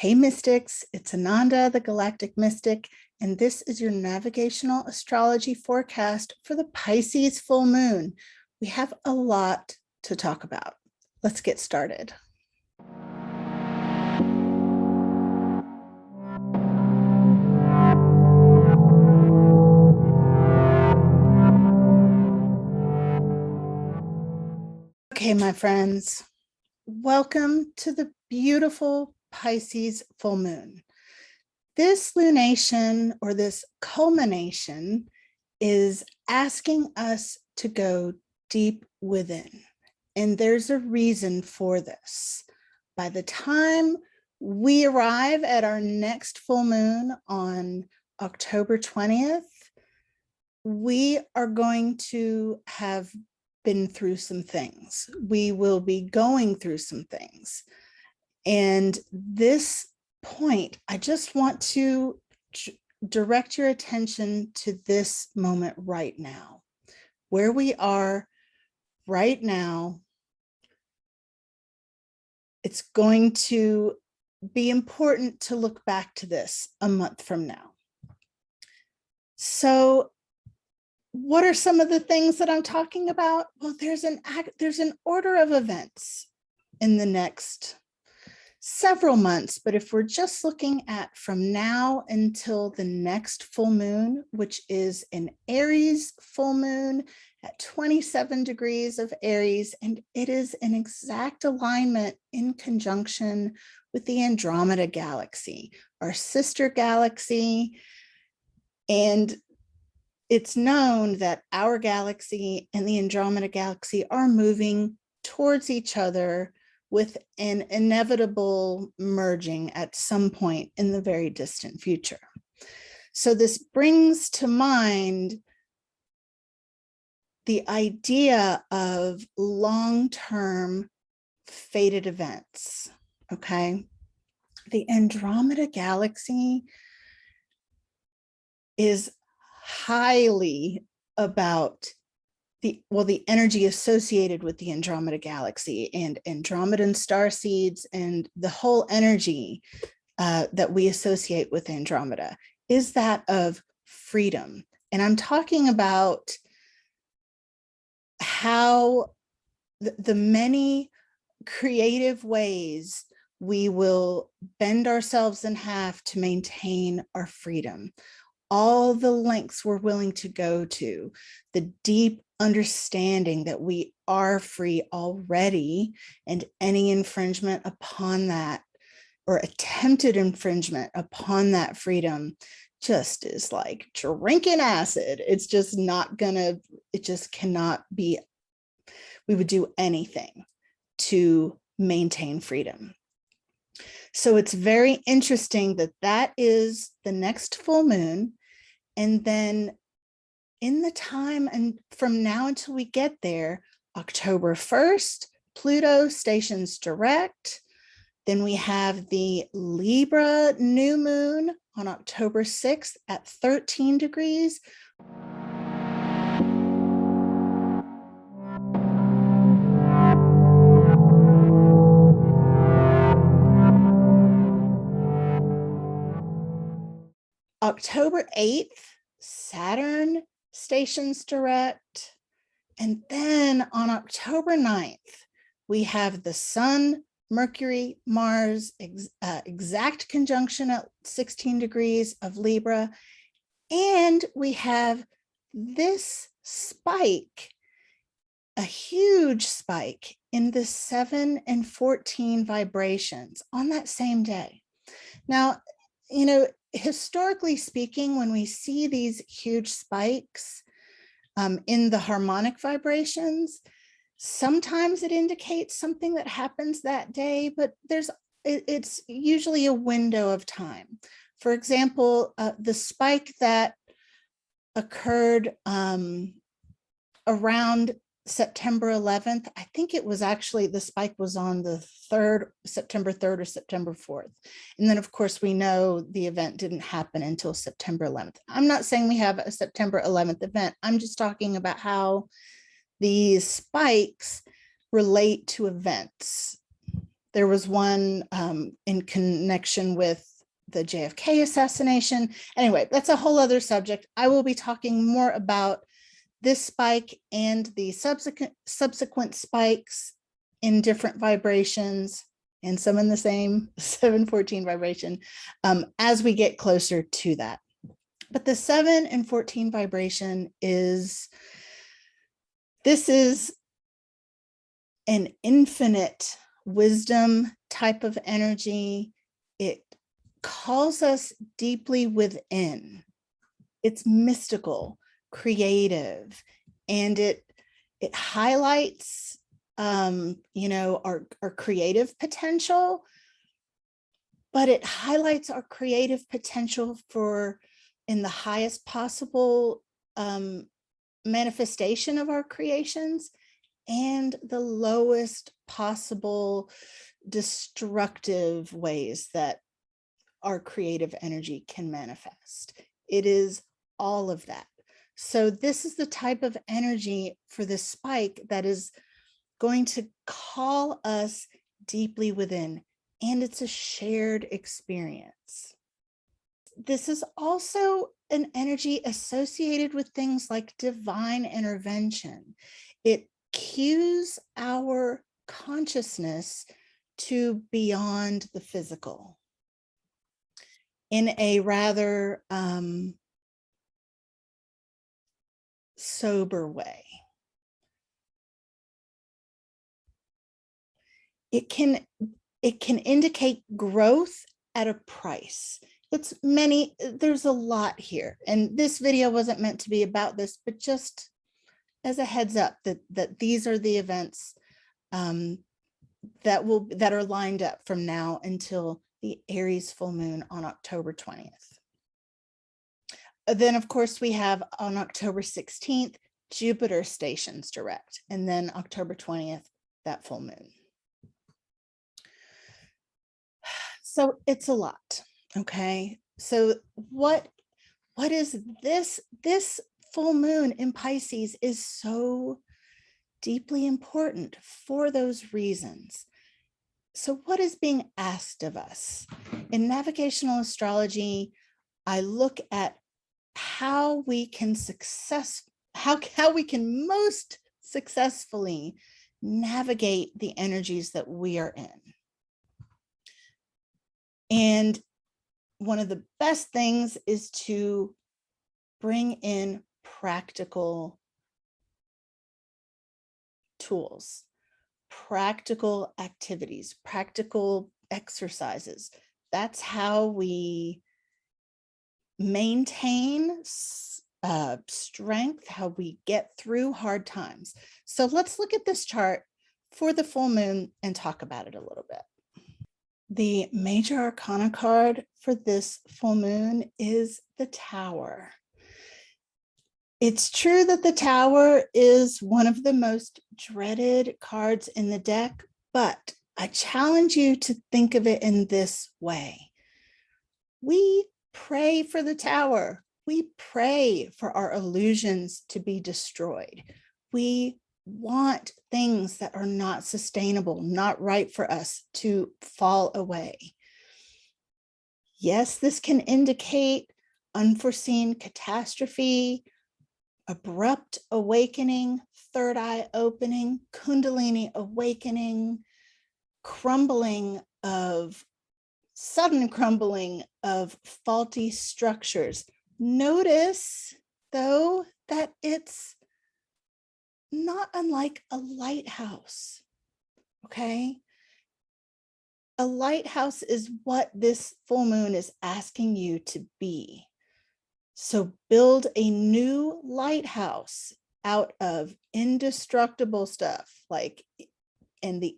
Hey mystics, it's Ananda, the Galactic Mystic, and this is your navigational astrology forecast for the Pisces full moon. We have a lot to talk about. Let's get started. Okay, my friends, welcome to the beautiful Pisces full moon. This lunation or this culmination is asking us to go deep within. And there's a reason for this. By the time we arrive at our next full moon on October 20th, we are going to have been through some things. We will be going through some things. And this point, I just want to direct your attention to this moment right now, where we are right now. It's going to be important to look back to this a month from now. So what are some of the things that I'm talking about? Well, there's an order of events in the next several months, but if we're just looking at from now until the next full moon, which is an Aries full moon at 27 degrees of Aries, and it is an exact alignment in conjunction with the Andromeda galaxy, our sister galaxy. And it's known that our galaxy and the Andromeda galaxy are moving towards each other with an inevitable merging at some point in the very distant future. So this brings to mind the idea of long-term fated events, okay? The Andromeda galaxy is highly about the energy associated with the Andromeda galaxy and Andromedan star seeds, and the whole energy that we associate with Andromeda is that of freedom. And I'm talking about how the many creative ways we will bend ourselves in half to maintain our freedom. All the lengths we're willing to go to, the deep understanding that we are free already, and any infringement upon that or attempted infringement upon that freedom just is like drinking acid. It's just not gonna, it just cannot be, we would do anything to maintain freedom. So it's very interesting that that is the next full moon. And then in the time and from now until we get there, October 1st, Pluto stations direct. Then we have the Libra new moon on October 6th at 13 degrees. October 8th, Saturn stations direct. And then on October 9th, we have the Sun, Mercury, Mars, exact conjunction at 16 degrees of Libra. And we have this spike, a huge spike in the 7 and 14 vibrations on that same day. Now, you know, historically speaking, when we see these huge spikes in the harmonic vibrations, sometimes it indicates something that happens that day, but it's usually a window of time. For example, the spike that occurred around September 11th, I think it was actually, the spike was on the September 3rd or September 4th. And then of course we know the event didn't happen until September 11th. I'm not saying we have a September 11th event. I'm just talking about how these spikes relate to events. There was one in connection with the JFK assassination. Anyway, that's a whole other subject. I will be talking more about this spike and the subsequent spikes in different vibrations, and some in the same 714 vibration as we get closer to that. But the 7 and 14 vibration this is an infinite wisdom type of energy. It calls us deeply within. It's mystical, creative, and it highlights our creative potential, but it highlights our creative potential in the highest possible manifestation of our creations, and the lowest possible destructive ways that our creative energy can manifest. It is all of that. So this is the type of energy for this spike that is going to call us deeply within, and it's a shared experience. This is also an energy associated with things like divine intervention. It cues our consciousness to beyond the physical in a rather sober way. It can indicate growth at a price. There's a lot here, and this video wasn't meant to be about this, but just as a heads up that these are the events that are lined up from now until the Aries full moon on October 20th. Then, of course, we have on October 16th, Jupiter stations direct, and then October 20th, that full moon. So it's a lot, okay? So what is this? This full moon in Pisces is so deeply important for those reasons. So what is being asked of us? In navigational astrology, I look at how we can most successfully navigate the energies that we are in. And one of the best things is to bring in practical tools, practical activities, practical exercises. That's how we maintain strength, how we get through hard times. So let's look at this chart for the full moon and talk about it a little bit. The major arcana card for this full moon is the Tower. It's true that the Tower is one of the most dreaded cards in the deck, but I challenge you to think of it in this way. We pray for the Tower. We pray for our illusions to be destroyed. We want things that are not sustainable, not right for us, to fall away. Yes, this can indicate unforeseen catastrophe, abrupt awakening, third eye opening, kundalini awakening, sudden crumbling of faulty structures. Notice, though, that it's not unlike a lighthouse, okay? A lighthouse is what this full moon is asking you to be. So build a new lighthouse out of indestructible stuff, and the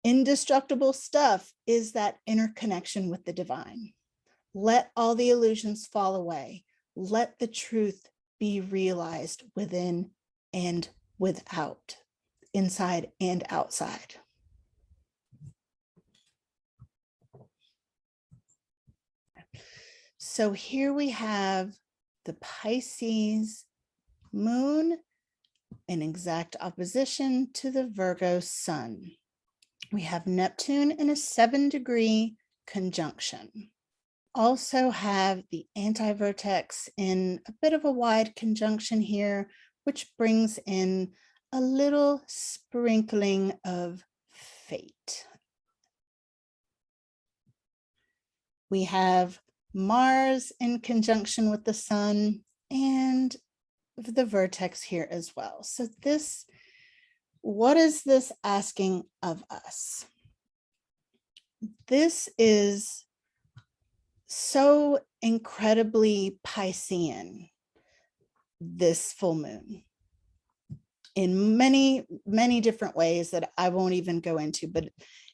indestructible stuff is that interconnection with the divine. Let all the illusions fall away. Let the truth be realized within and without, inside and outside. So here we have the Pisces moon in exact opposition to the Virgo sun. We have Neptune in a 7-degree conjunction. Also have the anti-vertex in a bit of a wide conjunction here, which brings in a little sprinkling of fate. We have Mars in conjunction with the sun and the vertex here as well. So this, what is this asking of us? This is so incredibly Piscean, this full moon, in many, many different ways that I won't even go into, but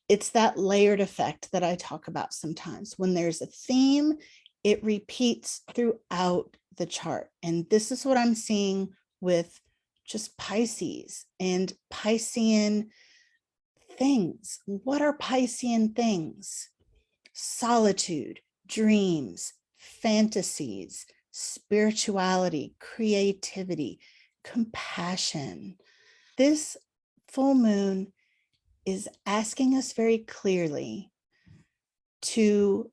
it's that layered effect that I talk about sometimes. When there's a theme, it repeats throughout the chart. And this is what I'm seeing with just Pisces and Piscean things. What are Piscean things? Solitude, dreams, fantasies, spirituality, creativity, compassion. This full moon is asking us very clearly to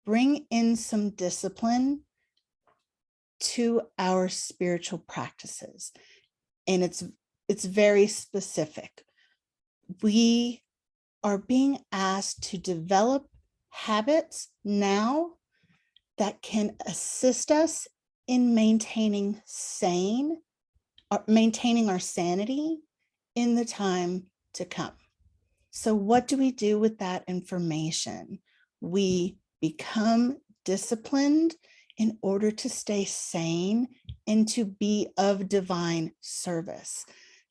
bring in some discipline to our spiritual practices. And it's very specific. We are being asked to develop habits now that can assist us in maintaining our sanity in the time to come. So what do we do with that information? We become disciplined in order to stay sane and to be of divine service.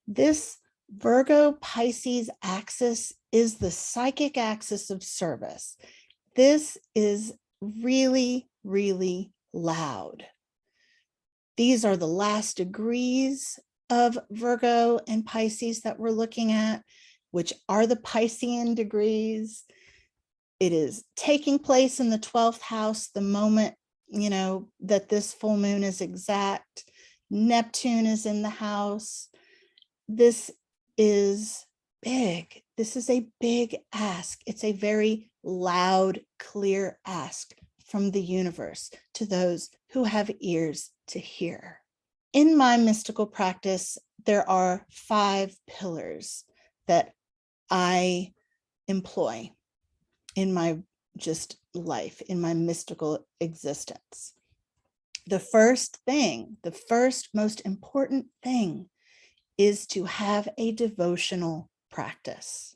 This Virgo Pisces axis is the psychic axis of service. This is really, really loud. These are the last degrees of Virgo and Pisces that we're looking at, which are the Piscean degrees. It is taking place in the 12th house the moment, that this full moon is exact. Neptune is in the house. This is big. This is a big ask. It's a very loud, clear ask from the universe to those who have ears to hear. In my mystical practice, there are 5 pillars that I employ in my just life, in my mystical existence. The first most important thing is to have a devotional practice.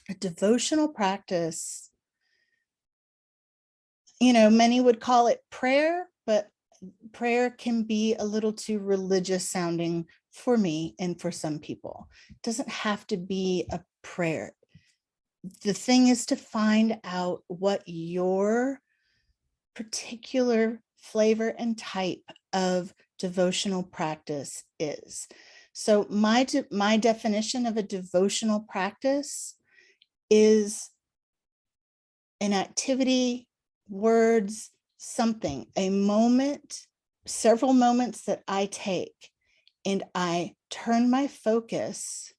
A devotional practice, many would call it prayer, but prayer can be a little too religious sounding for me and for some people. It doesn't have to be a prayer. The thing is to find out what your particular flavor and type of devotional practice is. So my definition of a devotional practice is an activity, words, something, a moment, several moments that I take and I turn my focus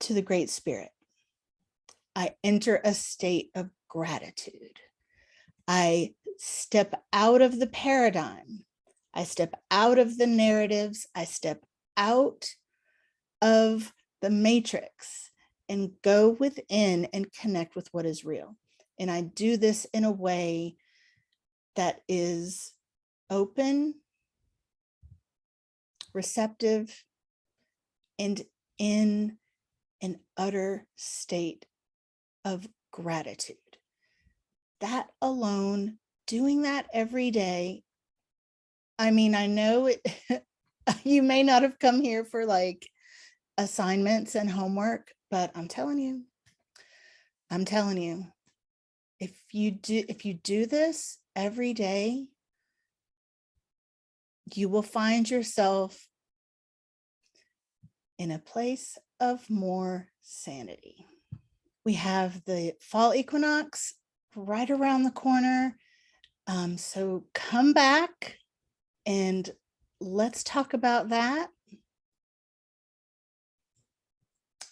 to the Great Spirit. I enter a state of gratitude. I step out of the paradigm. I step out of the narratives. I step out of the matrix and go within and connect with what is real. And I do this in a way that is open, receptive, and in an utter state of gratitude. That alone, doing that every day, I know it, you may not have come here for like assignments and homework, but I'm telling you, if you do this every day, you will find yourself in a place of more sanity. We have the fall equinox right around the corner. So come back and let's talk about that.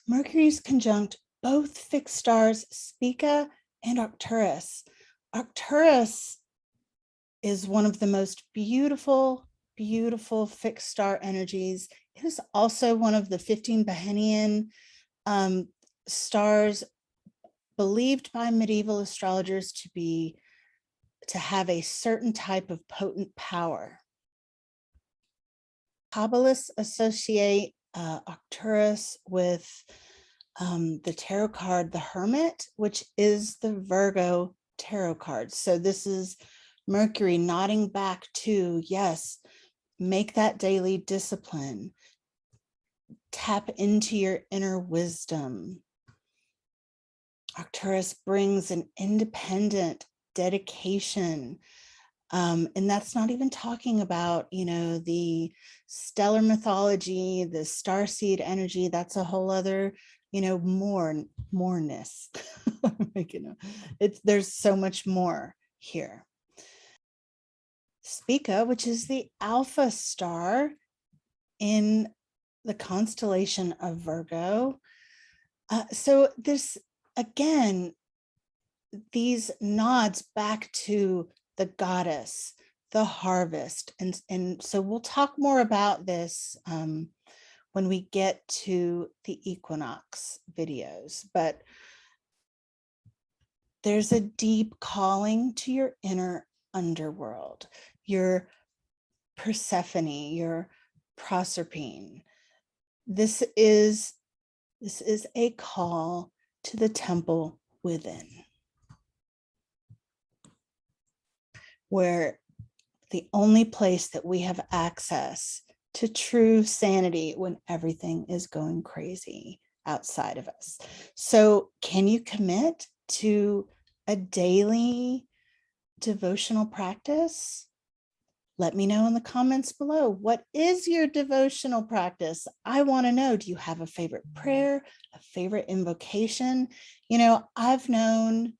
Mercury's conjunct both fixed stars Spica and Arcturus. Arcturus is one of the most beautiful, beautiful fixed star energies. It is also one of the 15 Behenian stars believed by medieval astrologers to have a certain type of potent power. Kabbalists associate Arcturus with the tarot card, the Hermit, which is the Virgo tarot card. So this is Mercury nodding back to, yes, make that daily discipline. Tap into your inner wisdom. Arcturus brings an independent dedication. And that's not even talking about, the stellar mythology, the starseed energy. That's a whole other, moreness. There's so much more here. Spica, which is the alpha star in the constellation of Virgo. So this, again, these nods back to the goddess, the harvest. And so we'll talk more about this when we get to the equinox videos, but there's a deep calling to your inner underworld, your Persephone, your Proserpine. This is a call to the temple within, where the only place that we have access to true sanity when everything is going crazy outside of us. So can you commit to a daily devotional practice? Let me know in the comments below. What is your devotional practice? I want to know, do you have a favorite prayer, a favorite invocation? I've known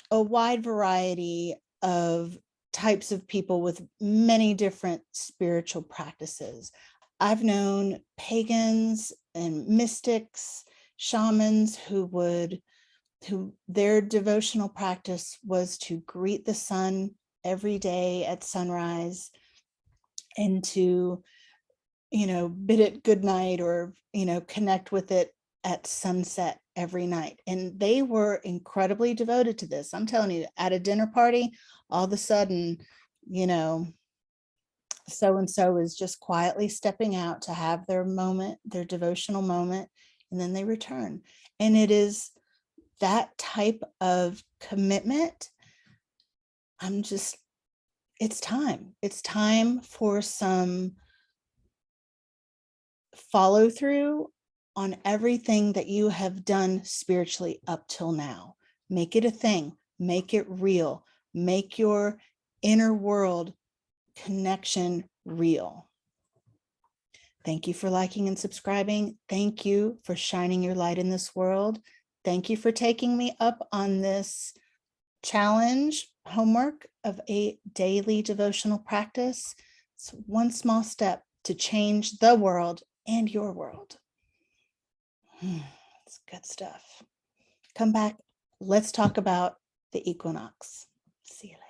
a wide variety of types of people with many different spiritual practices. I've known pagans and mystics, shamans who their devotional practice was to greet the sun every day at sunrise and to, bid it good night or, connect with it at sunset every night. And they were incredibly devoted to this. I'm telling you, at a dinner party, all of a sudden, so-and-so is just quietly stepping out to have their moment, their devotional moment, and then they return. And it is that type of commitment. It's time for some follow through on everything that you have done spiritually up till now. Make it a thing, make it real, make your inner world connection real. Thank you for liking and subscribing. Thank you for shining your light in this world. Thank you for taking me up on this challenge, homework of a daily devotional practice. It's one small step to change the world and your world. It's good stuff. Come back. Let's talk about the equinox. See you later.